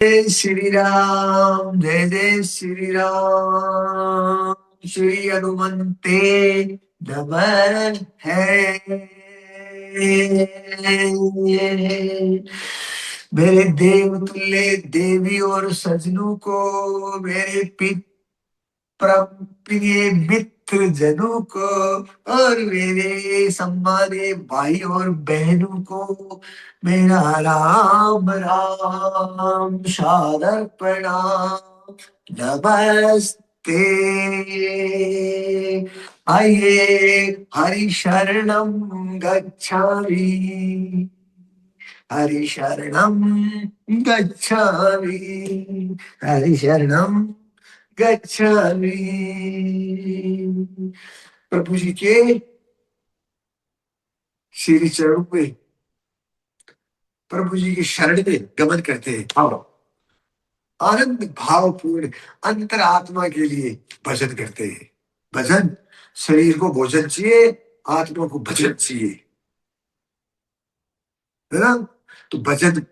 जय श्री राम, जय जय श्री राम। श्री हनुमंते नमः है। मेरे देवतुल्य देवी और सजनों को, मेरे परम प्रिय मित्र जनों को और मेरे सम्मानित भाई और बहनों को मेरा राम राम सादर प्रणाम। नमस्ते। आइए हरि शरणम गच्छामि, हरि शरणम गच्छामि, हरि शरणम गच्छामि। प्रभु जी के श्री चरणों में, प्रभु जी की शरण में गमन करते हैं और आनंद भावपूर्ण अंतरात्मा के लिए भजन करते हैं। भजन, शरीर को भोजन चाहिए, आत्मा को भजन चाहिए, है ना। तो भजन,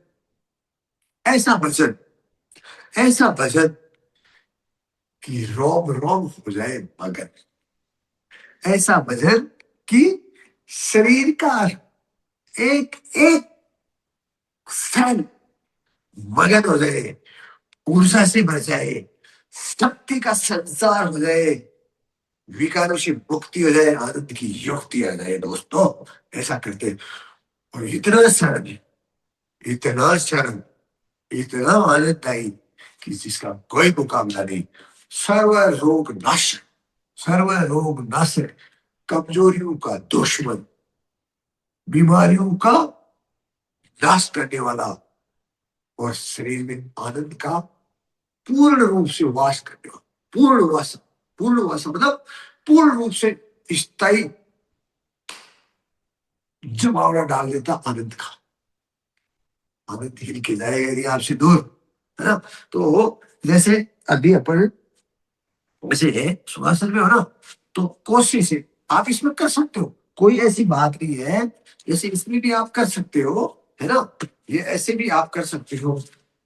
ऐसा भजन, ऐसा भजन कि रोम रोम हो जाए मगन। ऐसा भजन कि शरीर का एक एक सेल मगन हो जाए, ऊर्जा से भर जाए, शक्ति का संसार हो जाए, विकारों से मुक्ति हो जाए, आनंद की युक्ति आ जाए। दोस्तों, ऐसा करते। और इतना शरण, इतना शरण, इतना आनंददायी कि जिसका कोई मुकाबला नहीं। सर्व रोग नाशक, सर्व रोग नाशक, कमजोरियों का दुश्मन, बीमारियों का नाश करने वाला और शरीर में आनंद का पूर्ण रूप से वास करने वाला। पूर्ण वास, पूर्ण वास मतलब पूर्ण रूप से स्थायी जमावड़ा डाल देता आनंद का। आनंद हिल के जाएगा यदि आपसे दूर, है ना। तो जैसे अभी अपन वैसे है सुखासन में हो ना, तो कोशिश है आप इसमें कर सकते हो, कोई ऐसी बात नहीं है। जैसे इसमें भी आप कर सकते हो, है ना। ये ऐसे भी आप कर सकते हो,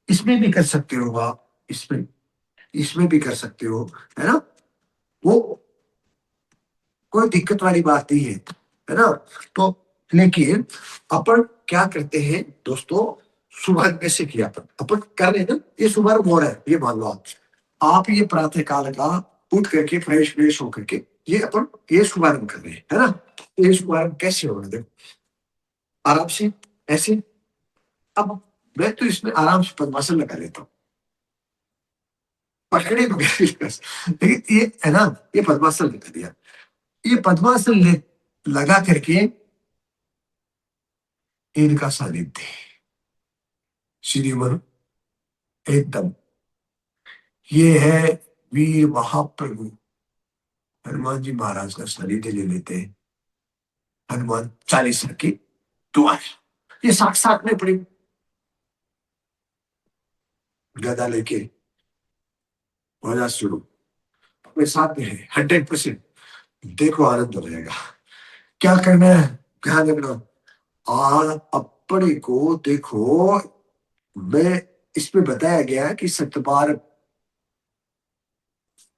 इसमें भी कर सकते हो आप, इसमें इसमें भी कर सकते हो, है ना। वो कोई दिक्कत वाली बात नहीं है ना। तो लेकिन अपन क्या करते हैं दोस्तों, सुबह में से किया अपन कर रहे हैं ना, ये शुभारंभ हो रहा है, ये मान लो आप ये प्रातः काल का उठ करके फ्रेश फ्रेश होकर के ये अपन ये शुभारंभ कर रहे हैं, है ना। ये शुभारंभ कैसे होगा, देखो आराम से ऐसे। अब मैं तो इसमें आराम से पद्मासन लगा लेता हूँ, पकड़े बगैर, लेकिन ये है ना, ये पद्मासन लगा दिया। ये पद्मासन लगा करके इनका सानिध्य, श्रीमन एकदम, ये है वीर महाप्रभु हनुमान जी महाराज का सानिध्य ले लेते हैं। हनुमान चालीसा के द्वार, ये साक्षात में पड़ी गदा लेके हो जा शुरू, अपने साथ में है 100%। देखो आनंद हो जाएगा। क्या करना है, ध्यान रखना। अपने को देखो, मैं इसमें बताया गया कि सतबार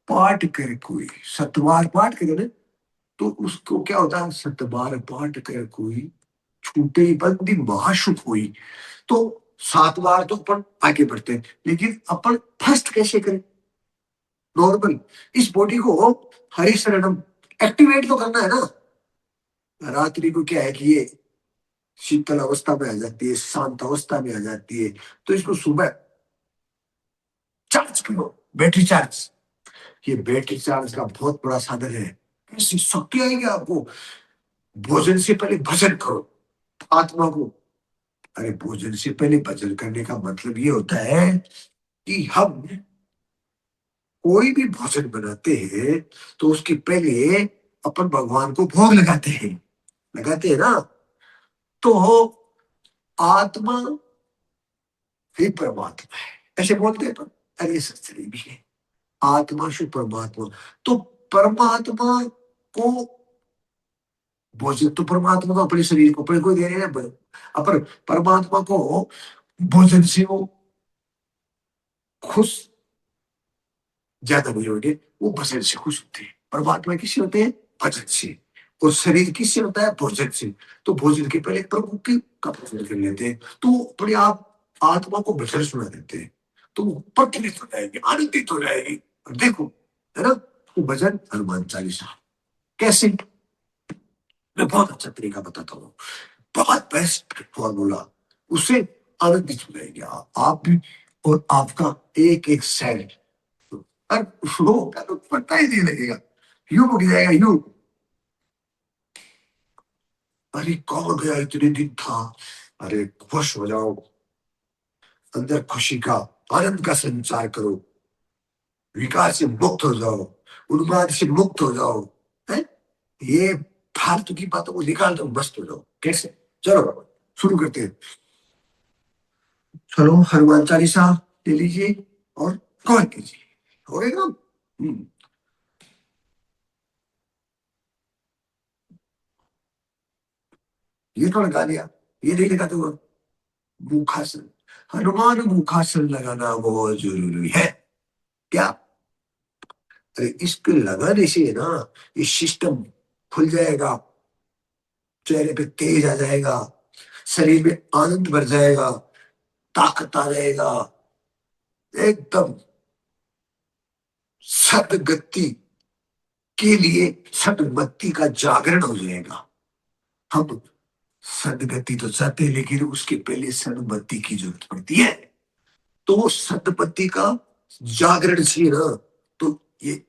पाठ कर कोई, सतबार पाठ करे ना, तो उसको क्या होता है, सतबार पाठ कर कोई छूटे बंदी महासुख हुई। तो 7 बार तो अपन आगे बढ़ते हैं, लेकिन अपन फर्स्ट कैसे करें, नॉर्मल इस बॉडी को हरि शरणम एक्टिवेट तो करना है ना। रात्रि को क्या है कि ये शीतल अवस्था में आ जाती है, शांत अवस्था में आ जाती है, तो इसको सुबह चार्ज करो, बैटरी चार्ज। ये बैटरी चार्ज का बहुत बड़ा साधन है। कैसी शक्ति आएगी आपको, भोजन से पहले भजन करो आत्मा को। अरे भोजन से पहले भजन करने का मतलब ये होता है कि हम कोई भी भोजन बनाते हैं तो उसके पहले अपन भगवान को भोग लगाते हैं, लगाते हैं ना। तो आत्मा ही परमात्मा है, ऐसे बोलते हैं। अरे सच्चाई भी है, आत्मा से परमात्मा। तो परमात्मा को भोजन, तो परमात्मा को अपने शरीर को अपने को दे रहे हैं, अपन परमात्मा को भोजन से वो खुश ज्यादा नहीं होंगे, वो भजन से खुश होते हैं। परमात्मा किससे होते हैं? भजन से। और शरीर किससे होता है? भोजन से। तो भोजन के पहले प्रभु की का भजन कर लेते हैं, तो अपने आप आत्मा को भजन सुना देते हैं, तो वो प्रफुल्लित हो जाएगी, आनंदित हो जाएगी। और देखो, है ना, वो भजन हनुमान चालीसा कैसे, मैं बहुत अच्छा तरीका बताता हूँ, बहुत बेस्ट फॉर्मूला, उससे आनंदित हो जाएंगे आप भी, और आपका एक एक सेल, और वो का तो पता ही नहीं लगेगा, यूं उग जाएगा यूं। अरे कौन गया, इतने दिन था, अरे खुश हो जाओ, अंदर खुशी का, आनंद का संचार करो, विकार से मुक्त हो जाओ, उन्माद से मुक्त हो जाओ, है, ये फालतू की बातों को निकाल दो, मस्त हो जाओ। कैसे? चलो शुरू करते हैं। चलो हनुमान चालीसा ले लीजिए और कवर कीजिए, हो गएगा। ये तो लगा दिया, ये नहीं लगा तो मुखासन, हनुमान मुखासन लगाना बहुत जरूरी है। क्या? अरे इसके लगाने से ना, ये सिस्टम खुल जाएगा, चेहरे पे तेज आ जाएगा, शरीर में आनंद बढ़ जाएगा, ताकत आ जाएगा, एकदम सदगति के लिए सदमति का जागरण हो जाएगा। हम सदगति तो चाहते हैं, लेकिन उसके पहले सदमति की जरूरत पड़ती है, तो वो सदमति का जागरण चाहिए ना, तो ये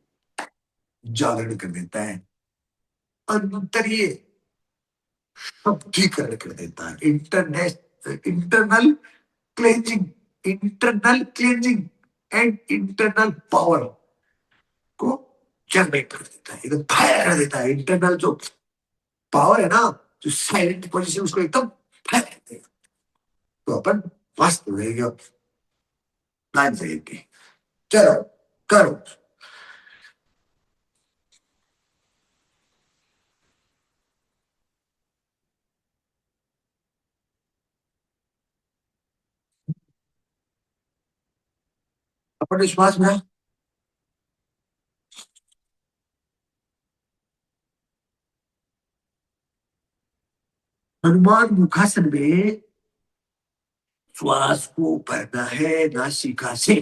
जागरण कर देता है, अंतरीय शुद्धिकरण कर देता है, internal cleansing, internal cleansing and internal power को जनरेट कर देता है, एकदम फायर कर देता है। इंटरनल जो पावर है ना, जो साइलेंट पोजीशन, उसको एकदम फायर कर देगा, तो अपन मस्त रहेगा, प्लान रहेगी। चलो करो। अपन विश्वास में, हनुमान मुखासन में श्वास को भरना है नासिका से,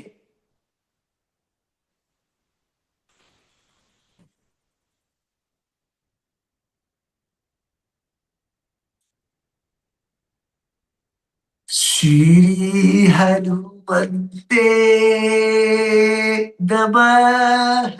श्री हनुमते नमः।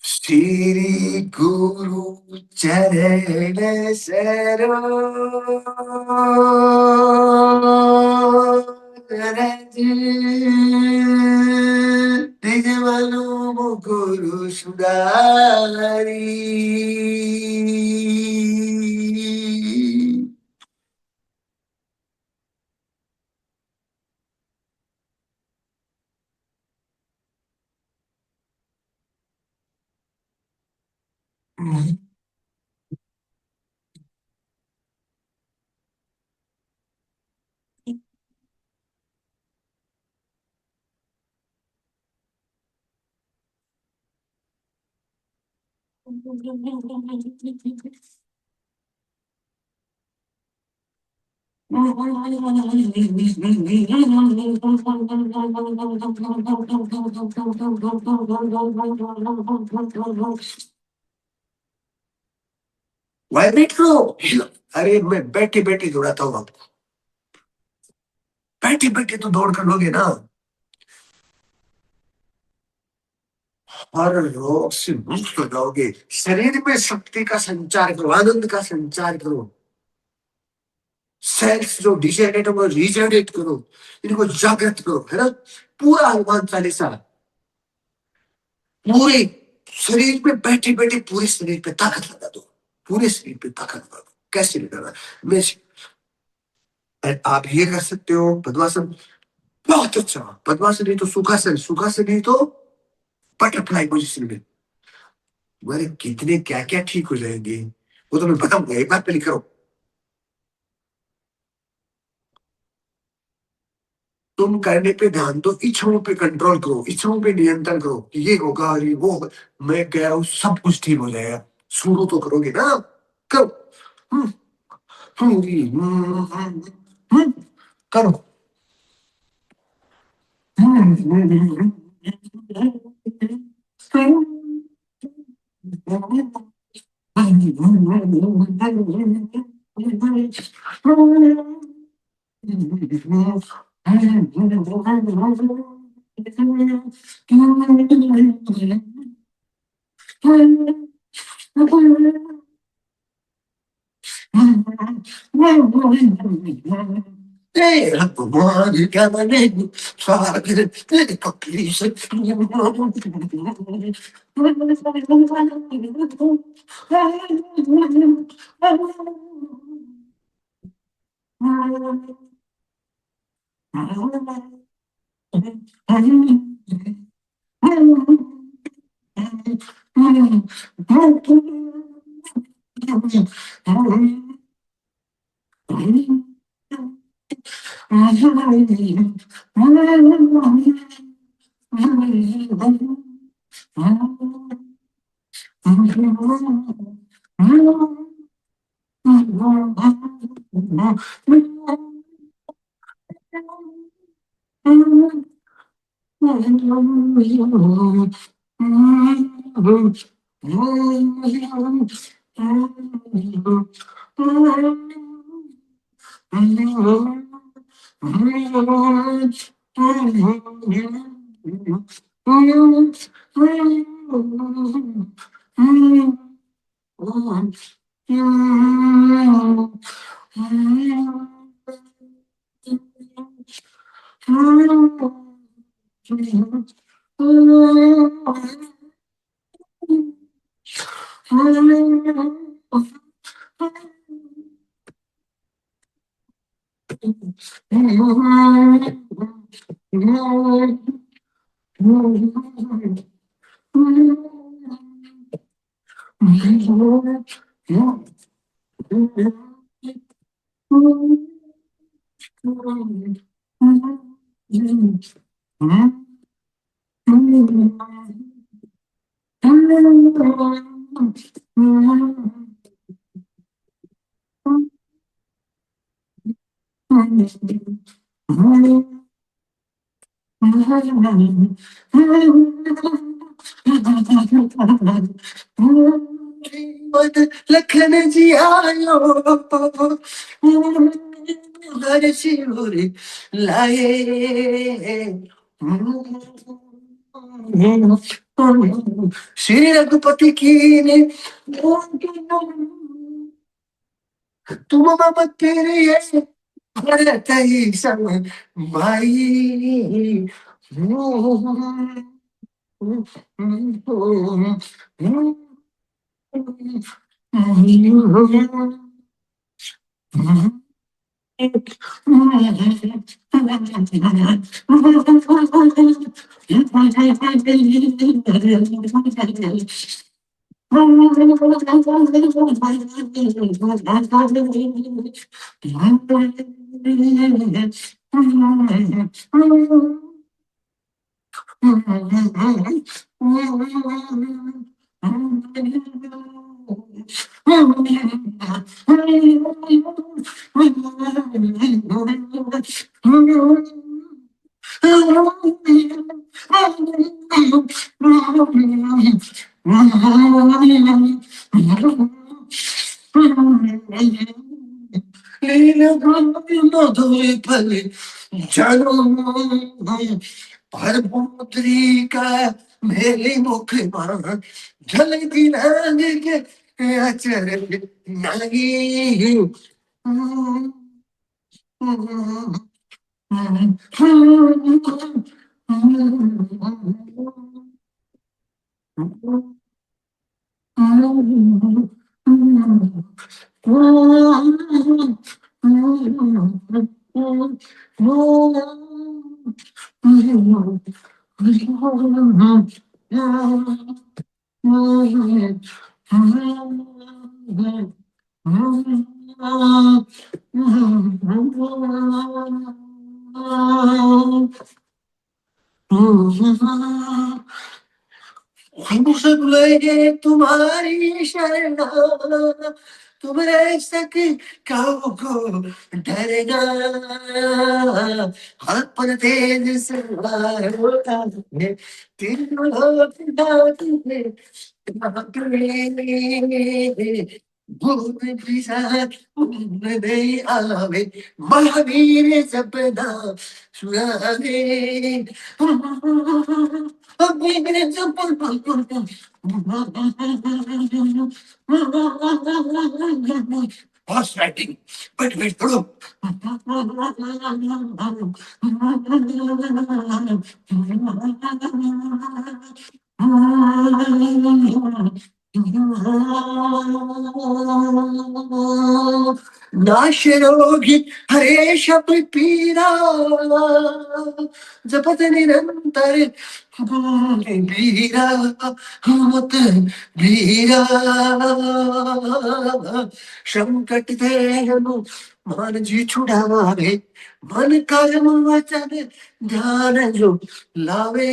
श्री गुरु चरण सरोज रज, निज मनु मुकुरु सुधारी। वाइब्रेट करो। अरे मैं बैठे बैठे दौड़ाता हूँ आपको, बैठे बैठे तो दौड़ कर लोगे ना, हर रोग से मुक्त हो जाओगे, शरीर में शक्ति का संचार करो, आनंद का संचार करो, सेल्स जो डिजेनरेट हो रिजेनरेट करो, इनको जागृत करो, है ना। पूरा हनुमान चालीसा पूरे शरीर में बैठे बैठे पूरे शरीर पे ताकत लगा दो, पूरे शरीर पे ताकत लगा दो। कैसे लगाना? मैं, आप ये कर सकते हो पद्मासन, बहुत अच्छा। पद्मासन नहीं तो सुखासन, सुखासन नहीं तो बटरफ्लाई पोजिशन में, तुम्हारे कितने क्या-क्या ठीक हो जाएँगे, वो तो मैं बताऊँगा, एक बात पे लिख करो। तुम करने पे ध्यान दो, इच्छाओं पे कंट्रोल करो, इच्छाओं पे नियंत्रण करो, कि ये होगा और ये वो होगा। मैं कह रहा हूँ सब कुछ ठीक हो जाएगा। शुरू तो करोगे ना? करो। हुँ, हुँ, हुँ, करो। Era domani chiameremo padre delle capricce. Lakhan जी आयो हर शिवर लाए श्री रघुपति की ने तुम मम तेरे भरत ही सम भाई मधुर फल जनो पर पुत्री का मेरी मुख मान जल दिलांग के अचर नहीं सब लगे तुम्हारी शरणा तुम रह सक काबू को डरना हाथ पर तेज सवार होता है तीनों लोग डांटते भागे भूत पिशाच नहीं आवे महावीर सपना सुनावे Horse riding, but wait, through. नाशरोगी Haresh पीरा जपत निरंतर बीरा मत बीरा संकट थे मन जी छुड़ावे मन कर्म वचन ध्यान जो लावे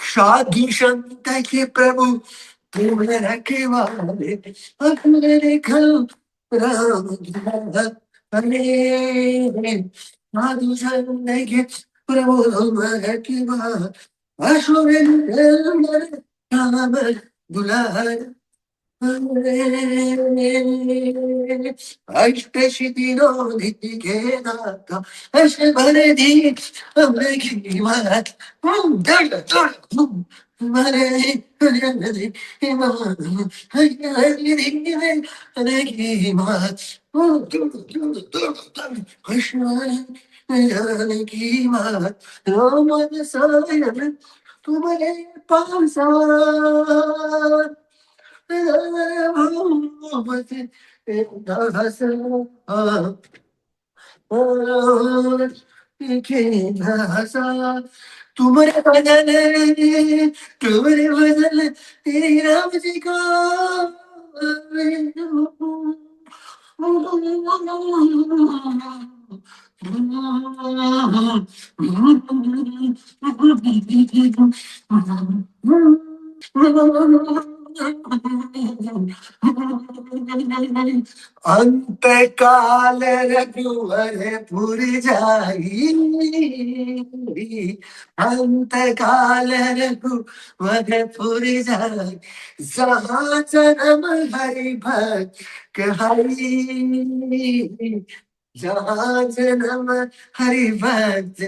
साधु संत के प्रभु तुम रखवाले अपने घर राम हरे साधु संत के प्रभु तुम रखवाले असुर राम दुलार अष्टशितिरोधि के दाता अश भरे दी हमने की बात दर्द दर्द मरे हरे इमान हरे हरे की बात दर्द दर्द दर्द कृष्ण की बात राम सायन तुम्हारे पास तुम्हारे भजन तुम्हारे भजन तेरी राम जी को अंत काल रघुवर पुर जाई अंत काल रघुवर पुर जाई जहाँ जन्म हरि भक्त हरि जहाँ जन्म हरि भक्त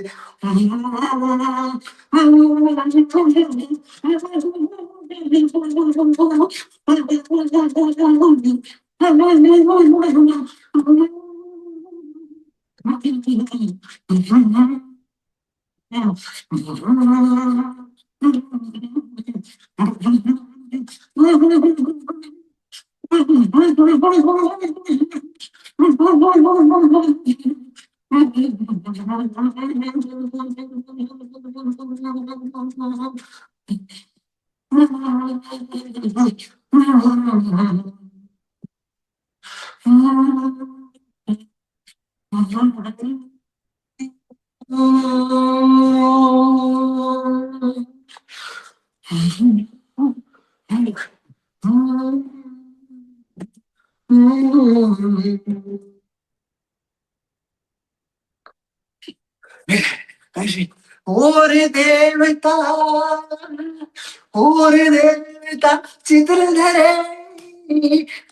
और देवता चित्र धरे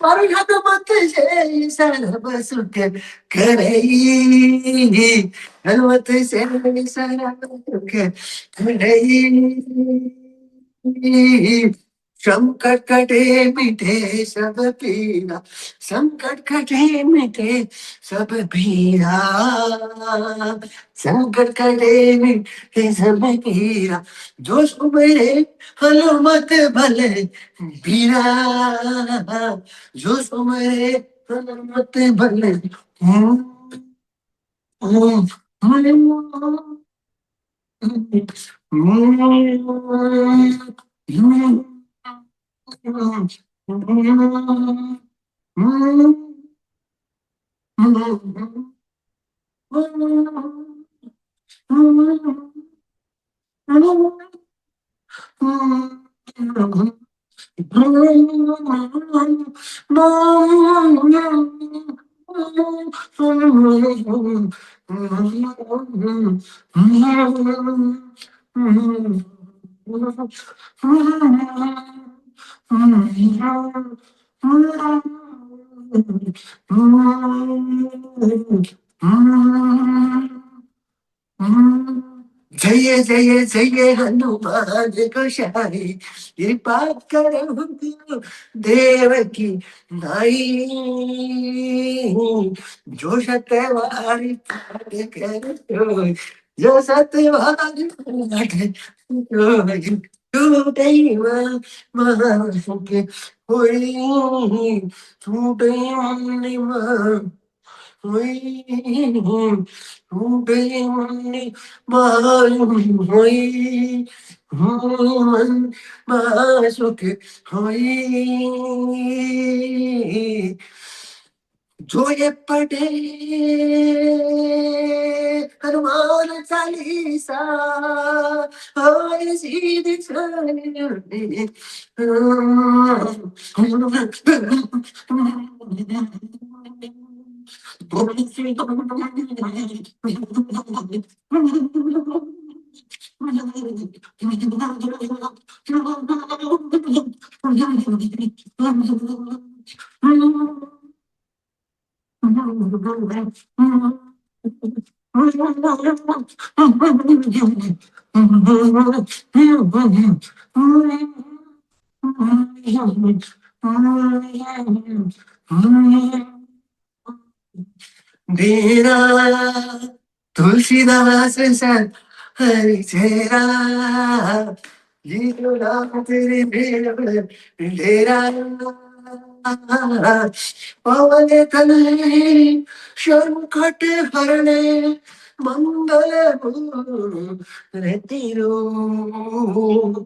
मरहत मत से सरब सुख करई हनुमत से सरब सुख करई संकट कटे मिटे सब पीरा संकट कटे मिटे सब पीरा संकट कटे मिटे सब पीरा जो सुबह हनुमत भले बीरा जो सुमरे हनुमत भले जय जय जय हनुमान गोसाई कृपा करो देव की नाई जो सत्यवारी पाठ करो जो सत्यवारी पाठ करो तू दैव महासुख होई तू दैव Oi, Oi, Oi, masuk Oi, जो ये पढ़े हनुमान चालीसा और सीधी डेरा तुलसीदास सर हरि चेरा ये तो राम तेरे मेरे डेरा पवन तनय संकट हरणे मंगल मूर्ति तेरो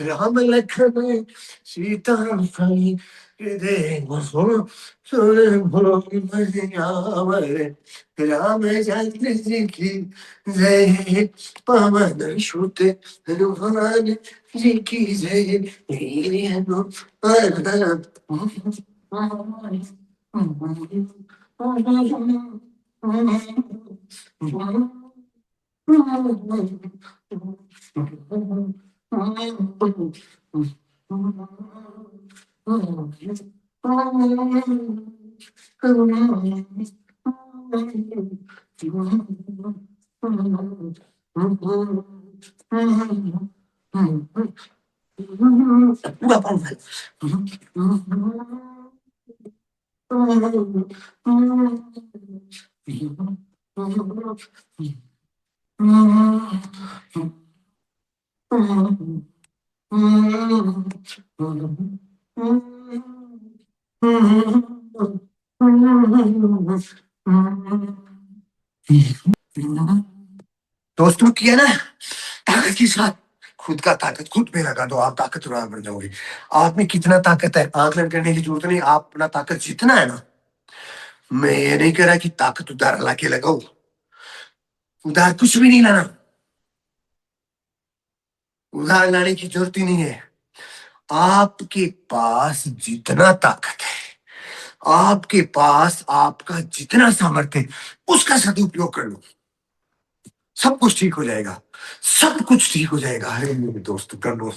राम लक्ष्मण सीता सही हृदय रामचंद्र जी की जय पवन सुत हनुमान जी की जय मेरे हनुमान दोस्तों किया ना ताकत के साथ खुद का ताकत खुद में लगा दो आप ताकतवर बन जाओगे आप में कितना ताकत है आकलन करने की जरूरत नहीं आप अपना ताकत जितना है ना मैं ये नहीं कह रहा कि ताकत उधार ला के लगाओ उधार कुछ भी नहीं लाना उधार लाने की जरूरत ही नहीं है आपके पास जितना ताकत है आपके पास आपका जितना सामर्थ्य है उसका सदुपयोग कर लो सब कुछ ठीक हो जाएगा सब कुछ ठीक हो जाएगा अरे मेरे दोस्त कर लो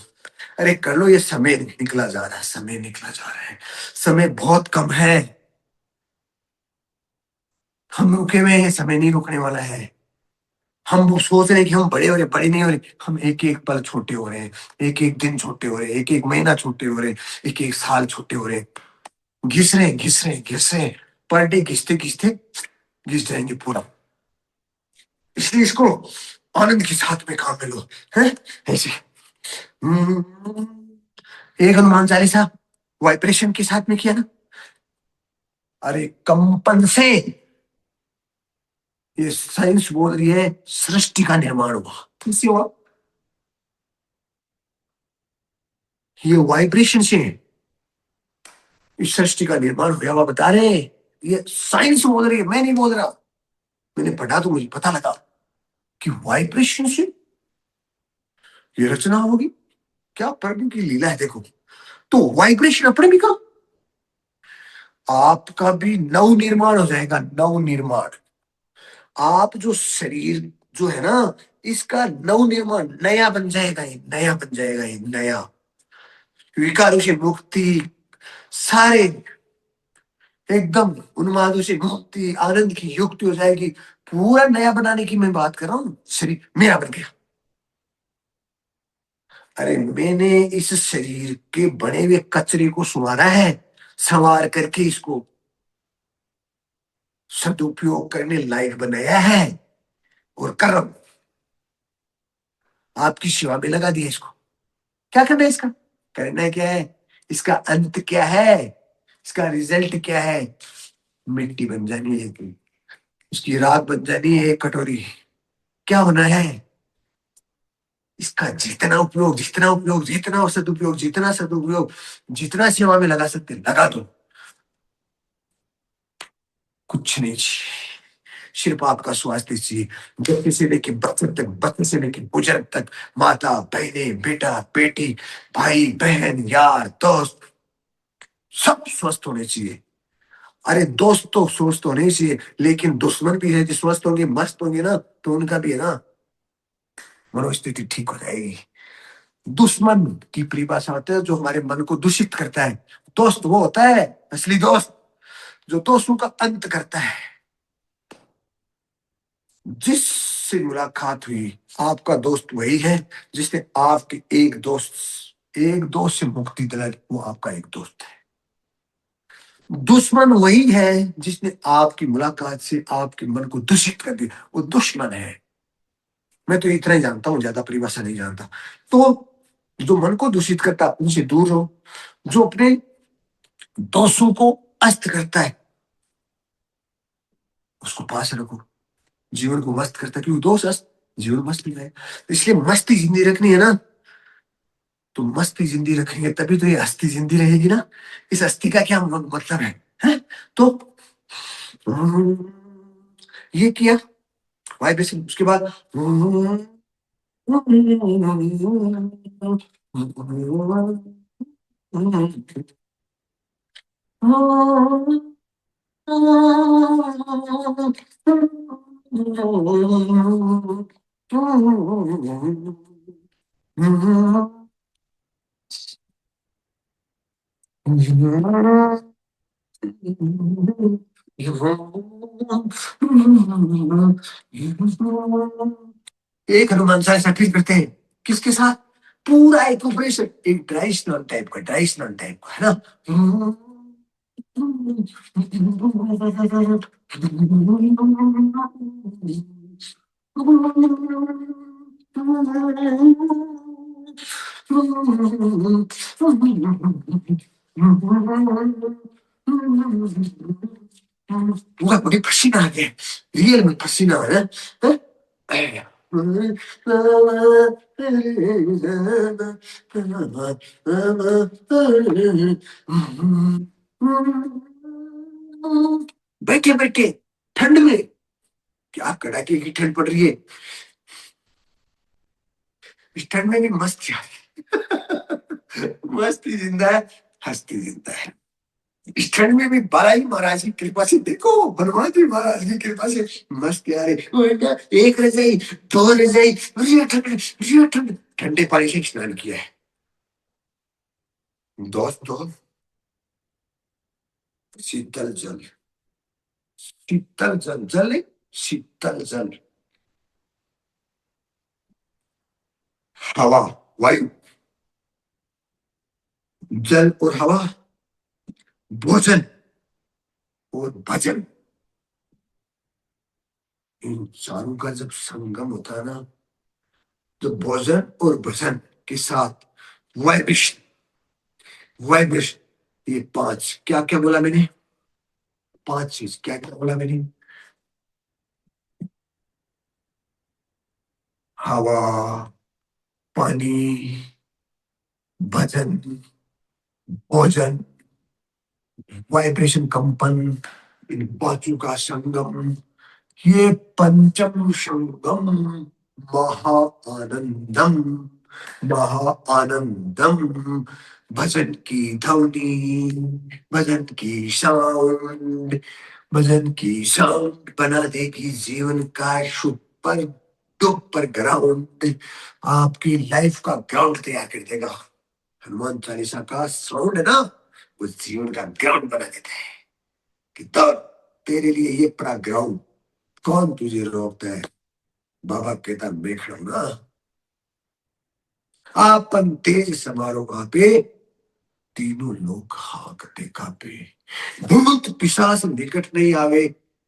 अरे कर लो, ये समय निकला जा रहा है, समय निकला जा रहा है, समय बहुत कम है। हम रुके हुए हैं, समय नहीं रुकने वाला है। हम वो सोच रहे हैं कि हम बड़े हो रहे, बड़े नहीं हो रहे, हम एक एक पल छोटे हो रहे हैं, एक एक दिन छोटे हो रहे हैं, एक एक महीना छोटे हो रहे हैं, एक एक साल छोटे हो रहे हैं। घिस रहे हैं, घिस रहे हैं, घिस रहे हैं। पर डे घिसते घिसते घिस जाएंगे पूरा। इसलिए इसको आनंद के साथ में काम में लो, है ऐसे। हम्म, एक हनुमान चालीसा वाइब्रेशन के साथ में किया ना, अरे कंपन से ये साइंस बोल रही है सृष्टि का निर्माण हुआ। किससे हुआ? ये वाइब्रेशन से इस सृष्टि का निर्माण हुआ हुआ बता रहे हैं। ये साइंस बोल रही है, मैं नहीं बोल रहा। मैंने पढ़ा तो मुझे पता लगा कि वाइब्रेशन से ये रचना होगी। क्या प्रभु की लीला है देखो। तो वाइब्रेशन अपने भी का, आपका भी नव निर्माण हो जाएगा, नव निर्माण। आप जो शरीर जो है ना, इसका नव निर्माण नया बन जाएगा, ये नया बन जाएगा, ये नया। विकारों से मुक्ति, सारे एकदम उन्मादों से मुक्ति, आनंद की युक्ति हो जाएगी। पूरा नया बनाने की मैं बात कर रहा हूँ, शरीर मेरा बन गया। अरे मैंने इस शरीर के बने हुए कचरे को संवारा है, संवार करके इसको सदुपयोग करने लायक बनाया है, और कर रहा हूं। आपकी सेवा में लगा दिया इसको। क्या करना है इसका? करना क्या है? इसका अंत क्या है? इसका रिजल्ट क्या है? मिट्टी बन जानी है, उसकी राख बन जानी है एक कटोरी। क्या होना है? इसका जितना उपयोग, जितना उपयोग, जितना सदुपयोग, जितना सदुपयोग, जितना सेवा में लगा सकते लगा दो। कुछ नहीं चाहिए, सिर्फ आपका स्वास्थ्य चाहिए। बच्चे से लेके बच्चे तक, बच्चे से लेके बुजुर्ग तक, माता बहने, बेटा बेटी, भाई बहन, यार दोस्त, सब स्वस्थ होने चाहिए। अरे दोस्त तो स्वस्थ होने चाहिए, लेकिन दुश्मन भी है जो स्वस्थ होंगे, मस्त होंगे ना, तो उनका भी है ना, मनोस्थिति ठीक हो जाएगी। दुश्मन की परिभाषा होता है जो हमारे मन को दूषित करता है। दोस्त वो होता है असली दोस्त, जो दोस्तों का अंत करता है। जिससे मुलाकात हुई, आपका दोस्त वही है जिसने आपके एक दोस्त से मुक्ति दिलाई, वो आपका एक दोस्त है। दुश्मन वही है जिसने आपकी मुलाकात से आपके मन को दूषित कर दिया, वो दुश्मन है। मैं तो इतना ही जानता हूँ, ज्यादा परिभाषा नहीं जानता। तो जो मन को दूषित करता है उनसे दूर रहो। जो अपने दोस्तों को अस्त करता है उसको पास रखो। जीवन को मस्त करता है, क्योंकि दोस्त अस्त, जीवन मस्त नहीं है। इसलिए मस्ती जिंदगी रखनी है ना, तो मस्ती जिंदगी रखेंगे तभी तो ये अस्थि जिंदगी रहेगी ना। इस अस्थि का क्या मतलब है? तो ये किया वाइब्रेशन, उसके बाद एक हनुमान चालीसा फिर करते हैं। किसके साथ? पूरा एक ऑपरेशन, एक ड्राई स्नन टाइप का, ड्राई स्नन टाइप का है ना। पूरा बड़ी पसीना आ गया, रियल में पसीना है ना? बैठे बैठे ठंड में, क्या कड़ाके की ठंड पड़ रही है, इस ठंड में भी मस्त मस्ती जिंदा है, हस्ती जिंदा है। इस ठंड में भी बालाई महाराज की कृपा से देखो, हनुमान जी महाराज की कृपा से मस्त यार एक रजाई, दो रजाई, ठंड ठंडे पानी से स्नान किया है। दोस्तों, शीतल जल, शीतल जल, जल नहीं, शीतल जल, हवा, वायु, जल और हवा, भोजन और भजन, इन चारों का जब संगम होता है ना, तो भोजन और भजन के साथ वाइब्रेशन, वाइब्रेशन, ये पांच क्या क्या बोला मैंने, पांच चीज क्या क्या बोला मैंने, हवा, पानी, भजन, भोजन, वाइब्रेशन, कंपन, इन पांचों का संगम, ये पंचम संगम, महा आनंदम, महा आनंदम, भजन की ध्वनि, भजन की साउंड, भजन की साउंड बना देगी जीवन का सुपर डुपर ग्राउंड, आपकी लाइफ का ग्राउंड तैयार कर देगा। हनुमान चालीसा का साउंड है ना, वो जीवन का ग्राउंड बना देता है कि तो तेरे लिए ये पड़ा ग्राउंड, कौन तुझे रोकता है, बाबा कहता मैं खड़ा हूं ना, आपन तेज समारोह पे, तीनों लोग हाकते कापे, भूत पिशाच निकट नहीं आवे,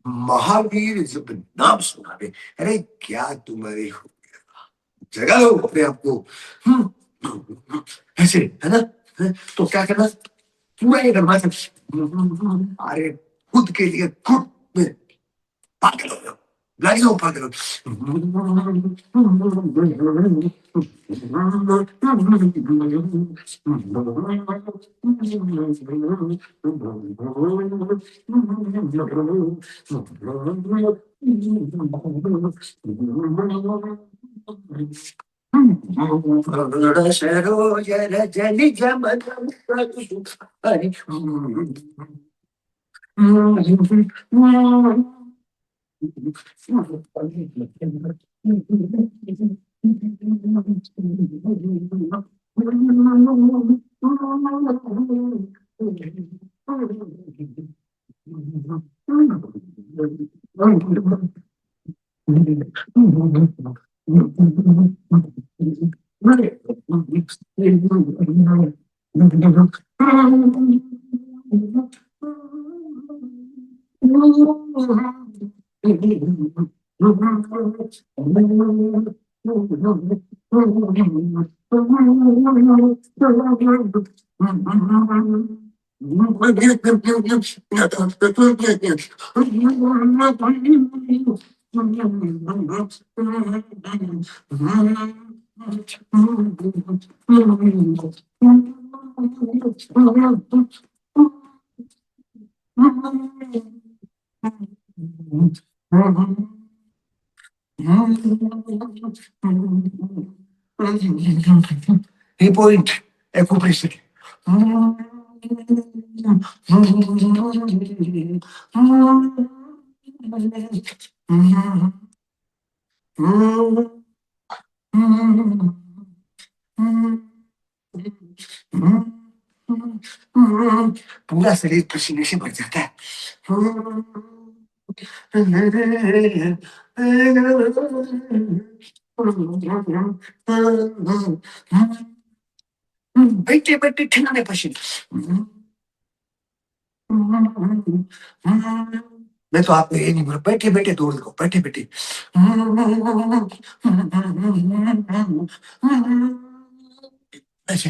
महावीर जब नाम सुनावे। अरे क्या तुम्हारे हो, जगा लो अपने आप को। ऐसे है ना, तो क्या करना, पूरा ये करना है। अरे खुद के लिए खुद में पागल हो जाओ, लग जाओ पागल हो। सरोजर जनि जमन हरि, हे पॉइंट एक्यूप्रेशर, पूरा शरीर पसीने से भर जाता है। बैठे बैठे ठंडे पसीने, मैं तो आपको ये नहीं बोला, बैठे बैठे दौड़ लो, बैठे बैठे। ऐसे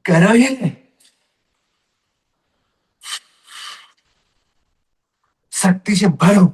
करो ये शक्ति से भरो।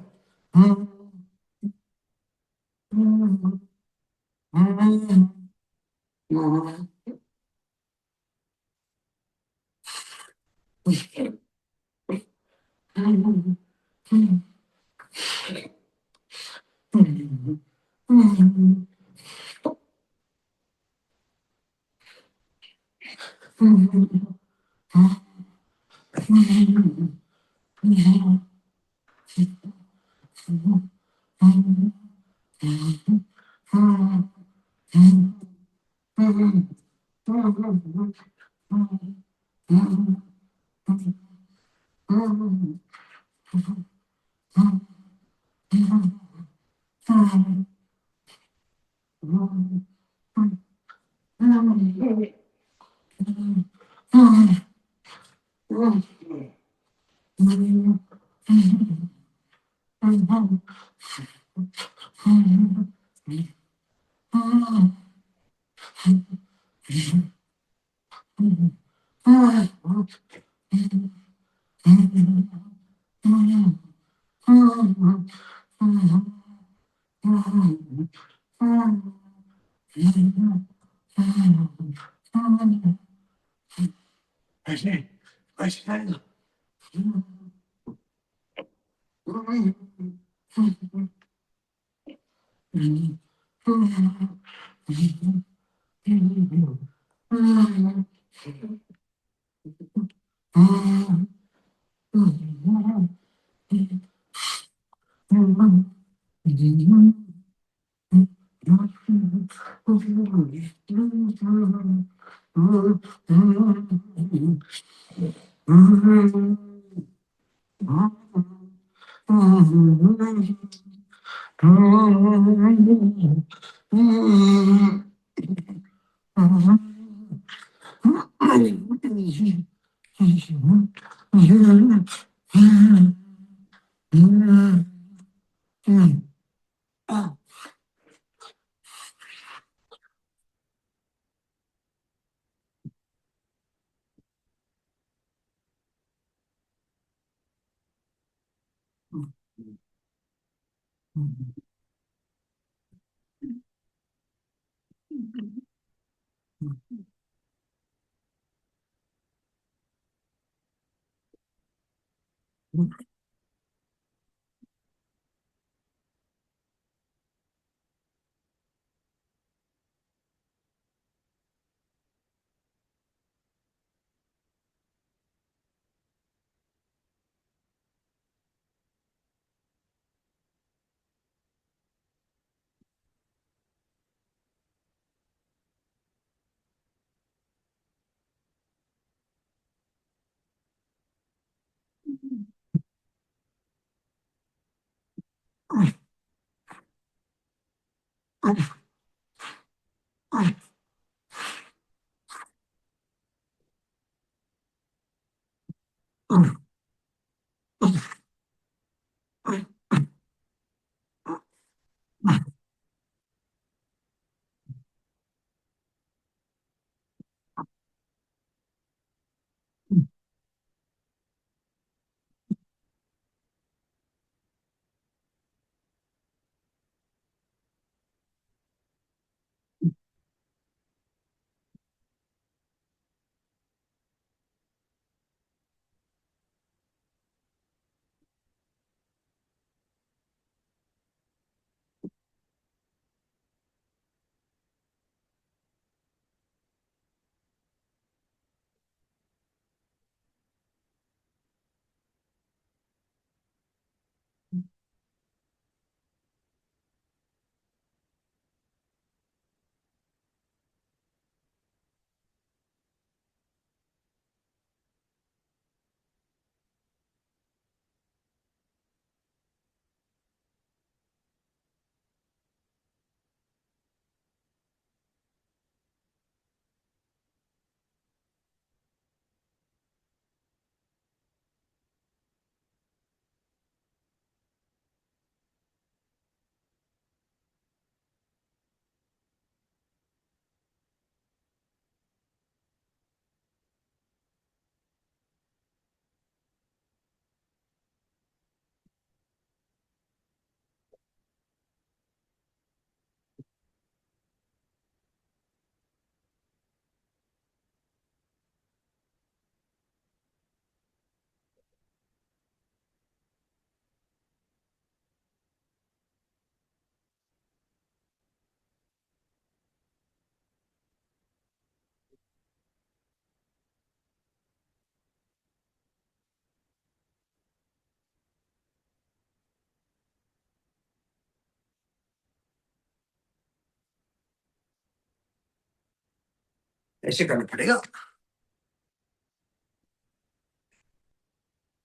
ऐसे करना पड़ेगा।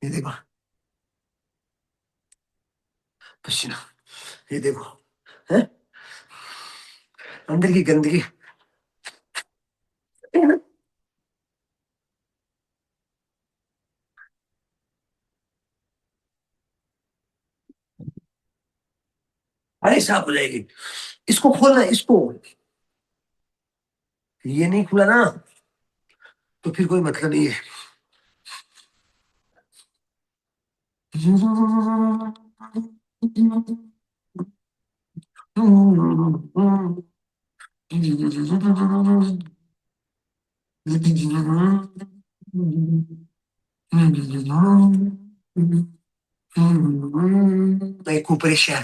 ये देखो पसीना, ये देखो है अंदर की गंदगी। अरे साफ हो जाएगी। इसको खोलना है, इसको। ये नहीं खुला ना, तो फिर कोई मतलब नहीं है। एक्यूप्रेशर,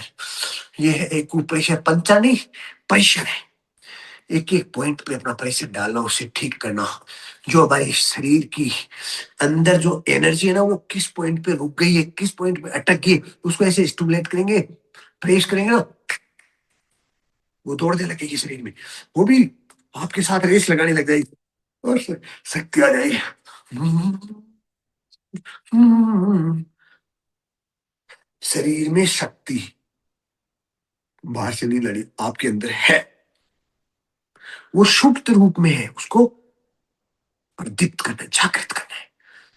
ये है एक्यूप्रेशर, पंचा नहीं, प्रेशर है। एक एक पॉइंट पे अपना प्रेशर डालना, उसे ठीक करना। जो हमारे शरीर की अंदर जो एनर्जी है ना, वो किस पॉइंट पे रुक गई है, किस पॉइंट पे अटक गई है, उसको ऐसे स्टिमुलेट करेंगे, प्रेस करेंगे ना, वो दौड़ने लगेगी शरीर में। वो भी आपके साथ रेस लगाने लग जाएगी, और शक्ति आ जाएगी। शरीर में शक्ति बाहर से नहीं लड़ी, आपके अंदर है। वो सुप्त रूप में है, उसको प्रदीप्त करना है, जागृत करना है,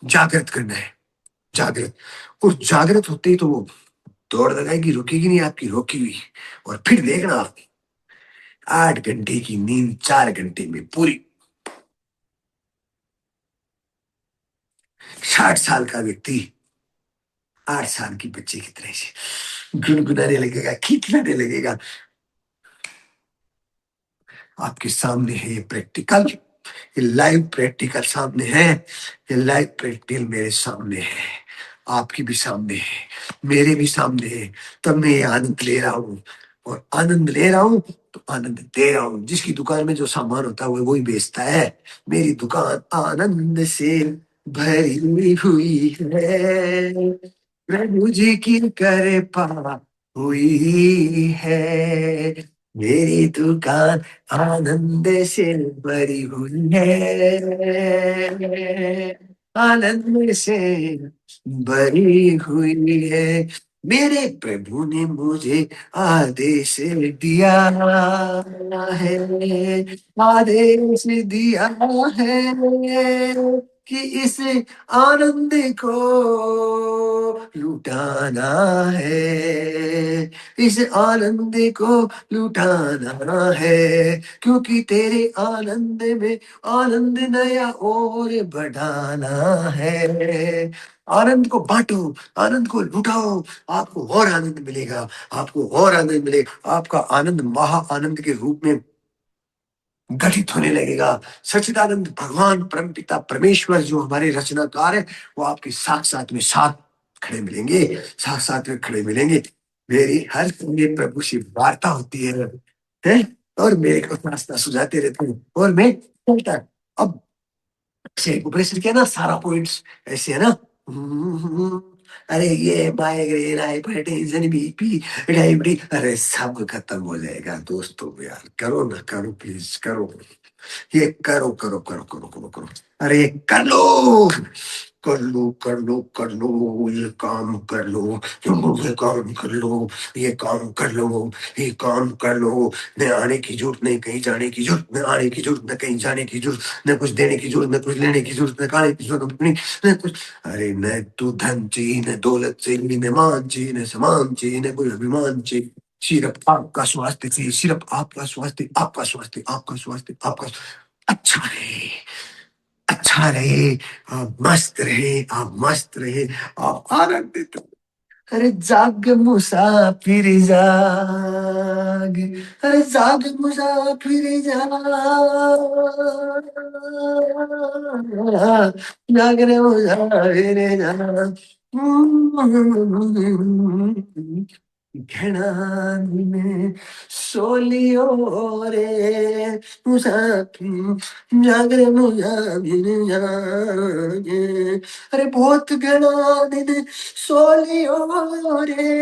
जागृत करना है, जागृत। और जागृत होते ही तो वो दौड़ लगाएगी, रुकेगी नहीं आपकी, रोकी हुई। और फिर देखना आप, 8 घंटे की नींद 4 घंटे में पूरी। 60 साल का व्यक्ति 8 साल की बच्चे की तरह से गुनगुनाने लगेगा, खींचने लगेगा। आपके सामने है ये प्रैक्टिकल, ये लाइव प्रैक्टिकल सामने है। ये लाइव प्रैक्टिकल मेरे सामने है, आपकी भी सामने है, मेरे भी सामने है। तब मैं ये आनंद ले रहा हूँ, और आनंद ले रहा हूँ तो आनंद दे रहा हूँ। जिसकी दुकान में जो सामान होता है वो वही बेचता है। मेरी दुकान आनंद से भरी हुई है, प्रभु जी की कृपा हुई है। मेरी दुकान आनंद से भरी हुई है, आनंद से भरी हुई है। मेरे प्रभु ने मुझे आदेश दिया है, आदेश दिया है कि इस आनंद को लुटाना है, इस आनंद को लुटाना है। क्योंकि तेरे आनंद में आनंद नया और बढ़ाना है। आनंद को बांटो, आनंद को लुटाओ, आपको और आनंद मिलेगा, आपको और आनंद मिलेगा। आपका आनंद महा आनंद के रूप में घटित होने लगेगा। सच्चिदानंद भगवान परमपिता परमेश्वर जो हमारे रचनाकार है, वो आपके साथ साथ में साथ खड़े मिलेंगे, साथ साथ में खड़े मिलेंगे। मेरी हर समय प्रभु से वार्ता होती है? और मेरे को रास्ता सुझाते रहते हैं, और मैं चलता। अब से ऊपर किया ना, सारा पॉइंट्स ऐसे है ना। अरे ये माइग्रेन, हाइपरटेंशन, बीपी, डायबिटीज, अरे सब खत्म हो जाएगा दोस्तों। यार करो ना, करो प्लीज, करो। ये करो करो करो करो करो करो। अरे ये कर लो, कर लो कर लो कर लो, ये काम कर लो, ये काम कर लो, ये काम कर लो, ये काम कर लो। न आने की जरूरत, नहीं कहीं जाने की जरूरत, न आने की जरूरत, न कहीं जाने की जरूरत, न कुछ देने की जरूरत, न कुछ लेने की जरूरत, न खाने की जरूरत नहीं, न कुछ। अरे न तू धन चाहिए, न दौलत चाहिए, न मान चाहिए, न सम्मान चाहिए, न कोई अभिमान चाहिए। सिर्फ आपका स्वास्थ्य चाहिए, सिर्फ आपका स्वास्थ्य, आपका स्वास्थ्य, आपका स्वास्थ्य, आपका अच्छा रहे, अच्छा रहे। आप मस्त रहे, आप मस्त रहे, आप आनंदित। अरे जाग मुसाफिर जाग, अरे जाग मुसाफिर जाग रे मुसाफिर जाग। घना दिन सोलियो रे मुसाफिर, जाग रे मुसाफिर जाग। अरे बहुत घना दिन सोलियो रे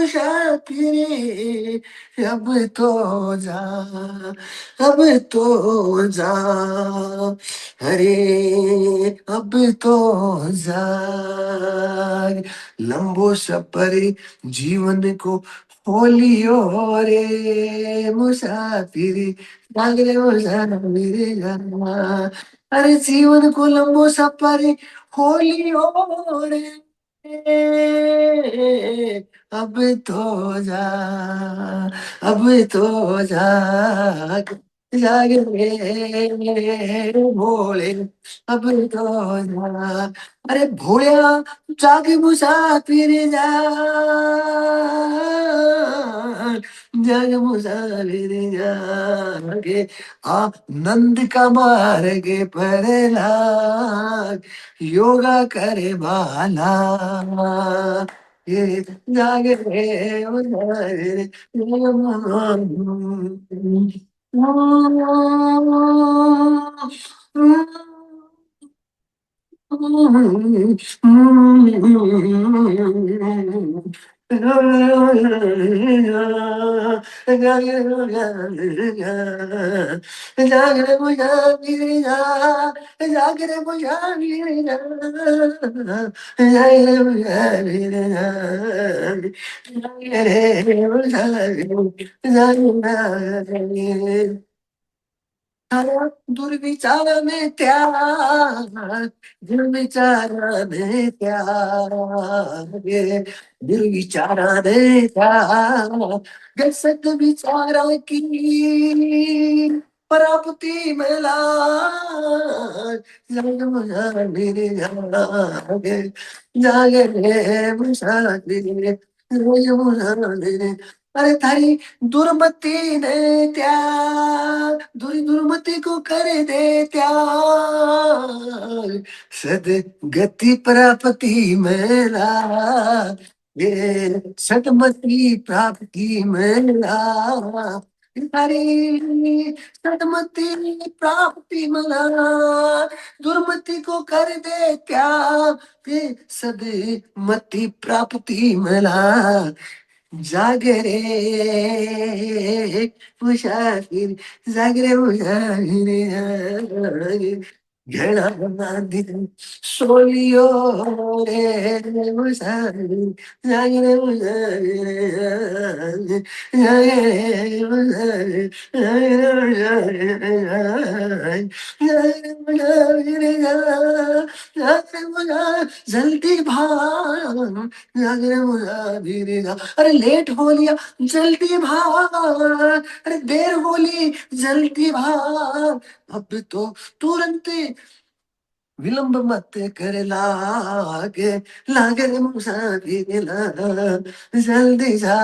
मुसाफिर अब तो जा, अब तो जा, अरे अब तो जा। लंबो सफर जीवन को होलियो रे मुसाफिर, जाग रे मुसाफिर जा। अरे जीवन को लंबो सफर होलियो रे, अब तो जा, अब तो जाग, जाग रे भोले, अब तो जा। अरे भोलिया जाग मुसाफिर जाग, जाग मुसाफिर जागे, आनंद का मार्ग पर लाग, योगा करे बाला, ये जागे रे जागे रे। जागरे दुर्विचार में त्याग, दुर्विचार में त्याग, दुर्विचार में त्याग, सत विचार की प्राप्ति में लाग, जग मुझा मेरे जागे, जागे रे मुझा मेरे, जग मुझा मेरे। अरे थारी दुर्मति ने त्याग, दुर्मति को कर दे त्याग, सद गति प्राप्ति मेरा, ये सदमति प्राप्ति मेरा, हरी सदमति प्राप्ति मला, दुर्मति को कर दे त्याग, ये सदमति प्राप्ति मला। जागरे मुसाफिर, जागरे मुसाफिर जागे, घेरा बांधी सोलियो रे मुसाफिर, जागरे मुसाफिर जागे, जागरे मुसाफिर, जागरे मुसाफिर जागे, जागरे मुसाफिर जागे, जागरे मुसाफिर जल्दी भाग, जागरे मुसाफिर जा। अरे लेट हो लिया जल्दी भाग, अरे देर हो ली जल्दी भाग, अब तो तुरंत विलंब मत कर, लागे लागे रे मुसाफिर लाग, जल्दी जा,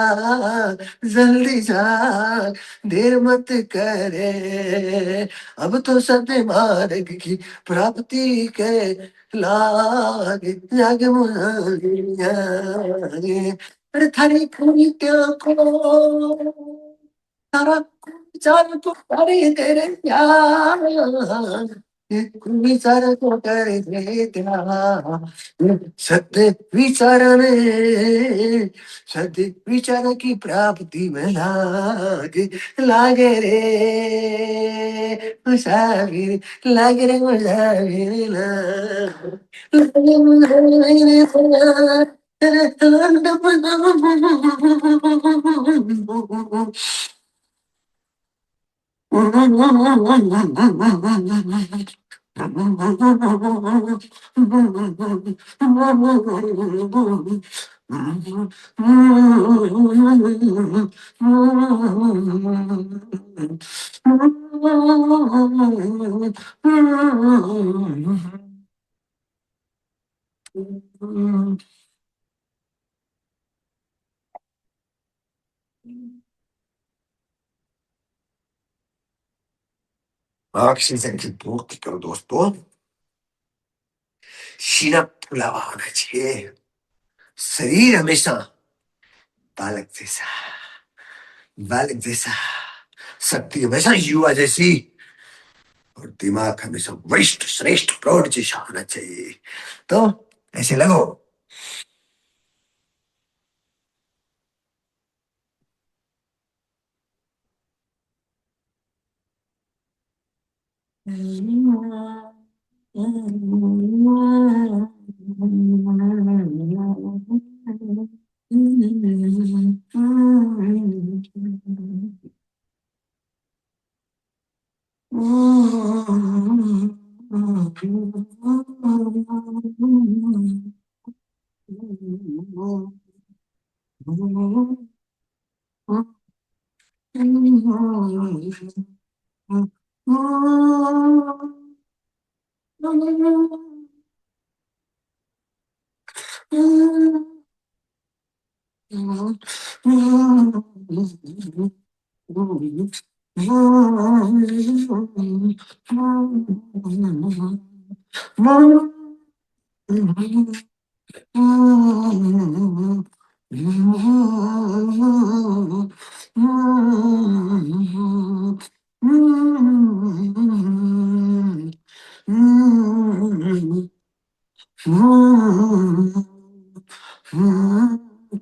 जल्दी जा, देर मत करे, अब तो सत्य मार्ग की प्राप्ति के लागे, जागे मुसाफिर जागे। अरे थारी कृत्य को तारा विचार तो करे तेरे यार, विचार तो करे तेरे त्याग, सत्य विचारने, सत्य विचार की प्राप्ति में लागे, लागे रे मुसाफिर, लागे रे मुसाफिर लागे मुसाफिर। ऑक्सीजन की पूर्ति करो दोस्तों, सीना फुला हुआ होना चाहिए, शरीर हमेशा बालक जैसा, बालक जैसा, शक्ति हमेशा युवा जैसी, और दिमाग हमेशा वरिष्ठ श्रेष्ठ प्रौढ़ जैसा होना चाहिए। तो ऐसे लगो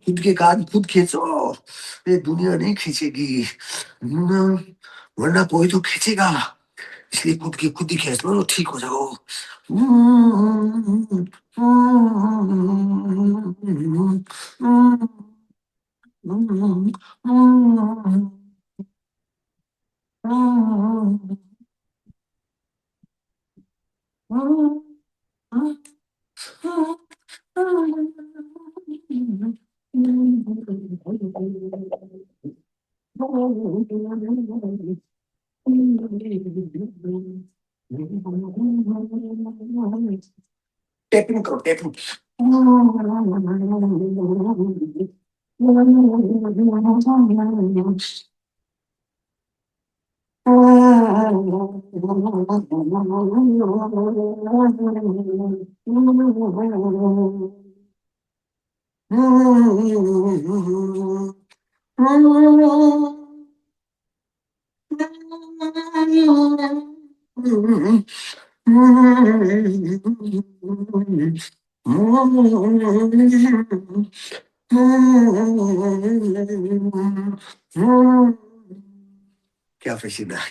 खुद के कान खुद खींचो, ये दुनिया नहीं खींचेगी। वरना कोई तो खींचेगा, इसलिए खुद की खुद ही खींच लो, ठीक हो जाओ। टैपिंग करो, टैपिंग। क्या पसीना है।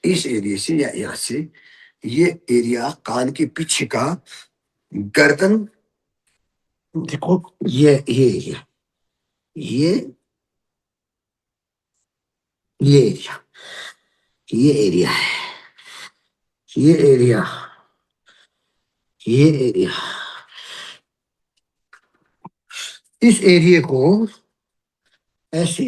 इस एरिया से या यहाँ से ये एरिया कान के पीछे का गर्दन, देखो ये एरिया, ये ये एरिया, ये एरिया है, ये एरिया, ये एरिया, इस एरिया को ऐसे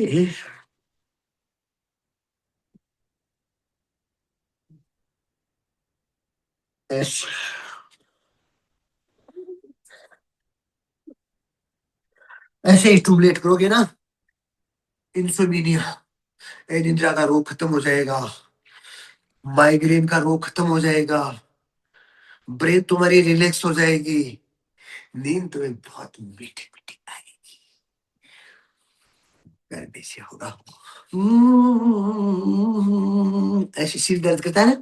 ऐसे ऐसे स्टूमुलेट करोगे ना, इंसोमिनिया, निद्रा का रोग खत्म हो जाएगा, माइग्रेन का रोग खत्म हो जाएगा, ब्रेन तुम्हारी रिलैक्स हो जाएगी, नींद तुम्हें बहुत मीठी मीठी आएगी, करने से होगा। ऐसे सिर दर्द करता है ना,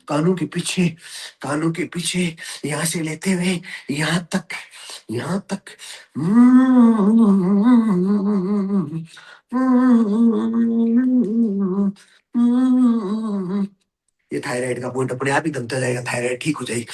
कानों के पीछे, कानों के पीछे, यहाँ से लेते हुए यहाँ तक, यहाँ तक। ये थायराइड का पॉइंट अपने आप ही दबता जाएगा, थायराइड ठीक हो जाएगी।